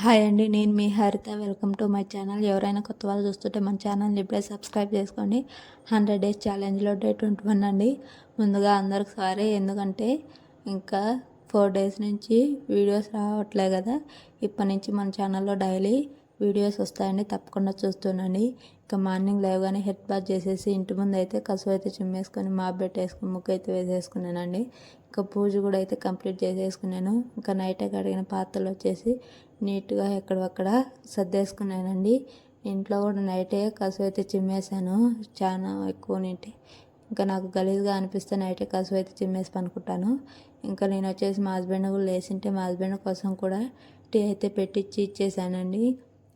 Hi అండి, నేను మీ హరిత. Welcome to my channel. ఎవరైనా కొత్త వాళ్ళు చూస్తుంటే మన ఛానల్ని ఇప్పుడే సబ్స్క్రైబ్ చేసుకోండి. 100 డేస్ ఛాలెంజ్లో డే 21 అండి. ముందుగా అందరికి సారీ, ఎందుకంటే ఇంకా 4 డేస్ నుంచి వీడియోస్ రావట్లే కదా. ఇప్పటి నుంచి మన ఛానల్లో డైలీ వీడియోస్ వస్తాయండి, తప్పకుండా చూస్తుండండి. ఇంకా మార్నింగ్ లేవగానే హెడ్ బాత్ చేసేసి ఇంటి ముందు అయితే కసువు అయితే చిమ్మేసుకొని మాప్ పెట్టేసుకుని ముగ్గు అయితే వేసేసుకున్నానండి. ఇంకా పూజ కూడా అయితే కంప్లీట్ చేసేసుకున్నాను. ఇంకా నైటే కడిగిన పాత్రలు వచ్చేసి నీట్గా ఎక్కడక్కడ సర్దేసుకున్నానండి. ఇంట్లో కూడా నైటే కసువు అయితే చిమ్మేసాను, చాలా ఎక్కువ నీటి. ఇంకా నాకు గలీజ్గా అనిపిస్తే నైటే కసువు అయితే చిమ్మేసి పనుకుంటాను. ఇంకా నేను వచ్చేసి మా హస్బెండ్ కూడా లేచింటే మా హస్బెండ్ కోసం కూడా టీ అయితే పెట్టించి ఇచ్చేసానండి.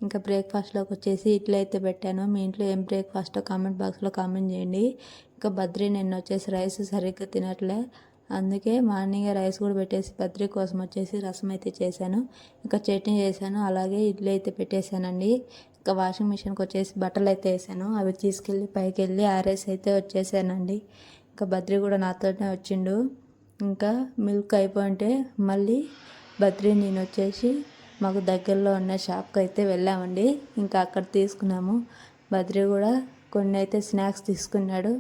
ఇంకా బ్రేక్ఫాస్ట్లోకి వచ్చేసి ఇడ్లీ అయితే పెట్టాను. మీ ఇంట్లో ఏం బ్రేక్ఫాస్టో కామెంట్ బాక్స్లో కామెంట్ చేయండి. ఇంకా బద్రి నిన్న వచ్చేసి రైస్ సరిగ్గా తినట్లే, అందుకే మార్నింగే రైస్ కూడా పెట్టేసి బద్రి కోసం వచ్చేసి రసం అయితే చేశాను. ఇంకా చట్నీ చేశాను, అలాగే ఇడ్లీ అయితే పెట్టేశానండి. ఇంకా వాషింగ్ మిషన్కి వచ్చేసి బట్టలు అయితే వేసాను, అవి తీసుకెళ్ళి పైకి వెళ్ళి ఆరేసి అయితే వచ్చేసానండి. ఇంకా బద్రి కూడా నాతోనే వచ్చిండు. ఇంకా మిల్క్ అయిపోయింటే మళ్ళీ బద్రి నేను వచ్చేసి మాకు దగ్గరలో ఉన్న షాప్కి అయితే వెళ్ళామండి. ఇంకా అక్కడ తీసుకున్నాము. బద్రి కూడా కొన్ని అయితే స్నాక్స్ తీసుకున్నాడు.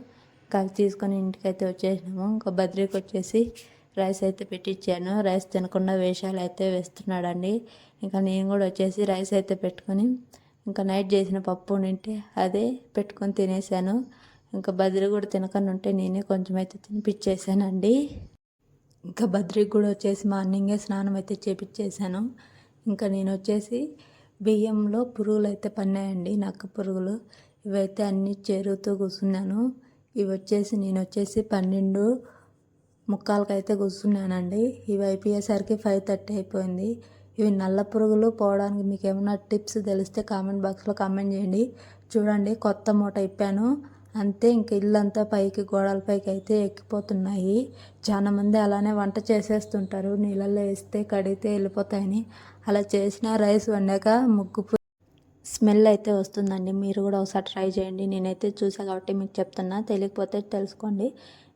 అవి తీసుకొని ఇంటికి అయితే వచ్చేసినాము. ఇంకా బద్రికి వచ్చేసి రైస్ అయితే పెట్టించాను. రైస్ తినకుండా వేషాలు అయితే వేస్తున్నాడండి. ఇంకా నేను కూడా వచ్చేసి రైస్ అయితే పెట్టుకొని ఇంకా నైట్ చేసిన పప్పు ఉంటే అదే పెట్టుకొని తినేసాను. ఇంకా బద్రి కూడా తినకుండా ఉంటే నేనే కొంచెం అయితే తినిపించేసానండి. ఇంకా బద్రికి కూడా వచ్చేసి మార్నింగే స్నానం అయితే చేపించేసాను. ఇంకా నేను వచ్చేసి బియ్యంలో పురుగులు అయితే పన్నాయండి, నక్క పురుగులు. ఇవైతే అన్నీ చేరుతూ కూర్చున్నాను. ఇవి వచ్చేసి నేను వచ్చేసి 12:45 అయితే కూర్చున్నానండి. ఇవి అయిపోయేసరికి 5:30 అయిపోయింది. ఇవి నల్ల పురుగులు పోవడానికి మీకు ఏమైనా టిప్స్ తెలిస్తే కామెంట్ బాక్స్లో కామెంట్ చేయండి. చూడండి, కొత్త మూట ఇప్పాను అంతే, ఇంక ఇల్లంతా పైకి గోడల పైకి అయితే ఎక్కిపోతున్నాయి. చాలామంది అలానే వంట చేసేస్తుంటారు, నీళ్ళల్లో వేస్తే కడిగితే వెళ్ళిపోతాయని. అలా చేసిన రైస్ వండాక ముగ్గు స్మెల్ అయితే వస్తుందండి. మీరు కూడా ఒకసారి ట్రై చేయండి. నేనైతే చూసా కాబట్టి మీకు చెప్తున్నా, తెలియకపోతే తెలుసుకోండి.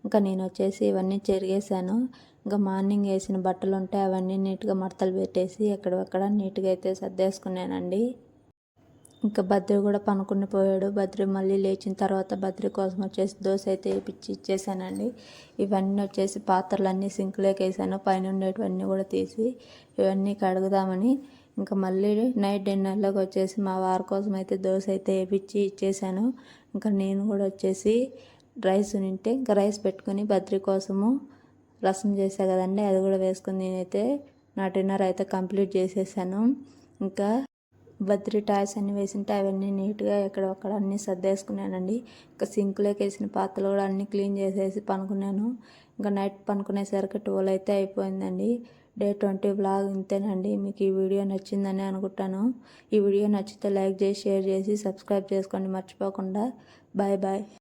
ఇంకా నేను వచ్చేసి ఇవన్నీ చెరిగేసాను. ఇంకా మార్నింగ్ వేసిన బట్టలు ఉంటే అవన్నీ నీట్గా మడతలు పెట్టేసి ఎక్కడెక్కడ నీట్గా అయితే సర్దేసుకున్నానండి. ఇంకా బద్రి కూడా పనుకుని పోయాడు. బద్రి మళ్ళీ లేచిన తర్వాత బద్రి కోసం వచ్చేసి దోశ అయితే వేయించి ఇచ్చేసానండి. ఇవన్నీ వచ్చేసి పాత్రలన్నీ సింక్లోకి వేసాను, పైన ఉండేటివన్నీ కూడా తీసి ఇవన్నీ కడుగుదామని. ఇంకా మళ్ళీ నైట్ డిన్నర్లోకి వచ్చేసి మా వారి కోసం అయితే దోశ అయితే వేయించి ఇచ్చేసాను. ఇంకా నేను కూడా వచ్చేసి రైస్ ఉంటే ఇంకా రైస్ పెట్టుకుని బద్రి కోసము రసం చేసా కదండి, అది కూడా వేసుకుని నేనైతే నా డిన్నర్ అయితే కంప్లీట్ చేసేసాను. ఇంకా బద్రి టాయ్స్ అన్నీ వేసింటే అవన్నీ నీట్గా ఎక్కడొక్కడ అన్నీ సర్దేసుకున్నానండి. ఇంకా సింక్లోకి వేసిన పాత్రలు కూడా అన్నీ క్లీన్ చేసేసి పనుకున్నాను. ఇంకా నైట్ పనుకునేసరికి 12 అయితే అయిపోయిందండి. డే 20 బ్లాగ్ ఇంతేనండి. మీకు ఈ వీడియో నచ్చిందని అనుకుంటాను. ఈ వీడియో నచ్చితే లైక్ చేసి, షేర్ చేసి, సబ్స్క్రైబ్ చేసుకోండి మర్చిపోకుండా. Bye bye.